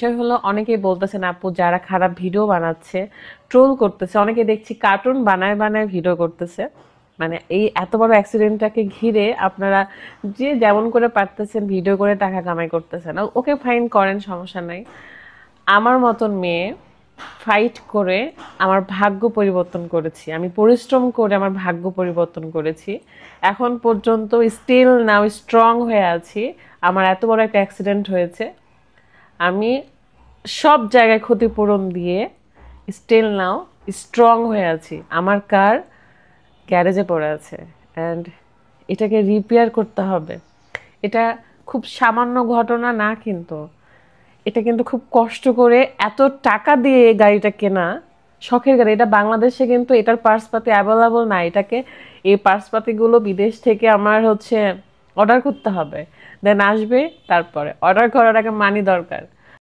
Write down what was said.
বিষয় হলো অনেকেই বলতেছেন আপু যারা খারাপ ভিডিও বানাচ্ছে ট্রোল করতেছে অনেকে দেখছি কার্টুন বানায় বানায় ভিডিও করতেছে মানে এই এত বড় অ্যাক্সিডেন্টটাকে ঘিরে আপনারা যে যেমন করে পারতেছেন ভিডিও করে টাকা কামাই করতেছেন ওকে ফাইন করেন সমস্যা নাই আমার মতন মেয়ে ফাইট করে আমার ভাগ্য পরিবর্তন করেছি আমি পরিশ্রম করে আমার ভাগ্য পরিবর্তন করেছি এখন পর্যন্ত স্টিল নাও স্ট্রং হয়ে আছি আমার এত বড় একটা অ্যাক্সিডেন্ট হয়েছে আমি সব জায়গায় ক্ষতিপূরণ দিয়ে স্টিল নাও স্ট্রং হয়ে আছি আমার কার গ্যারেজে পড়ে আছে অ্যান্ড এটাকে রিপেয়ার করতে হবে এটা খুব সামান্য ঘটনা না কিন্তু এটা কিন্তু খুব কষ্ট করে এত টাকা দিয়ে এই গাড়িটা কেনা শখের গাড়ি এটা বাংলাদেশে কিন্তু এটার পার্সপাতি অ্যাভেলেবল না এটাকে এই পার্সপাতিগুলো বিদেশ থেকে আমার হচ্ছে অর্ডার করতে হবে দেন আসবে তারপরে অর্ডার করার আগে মানি দরকার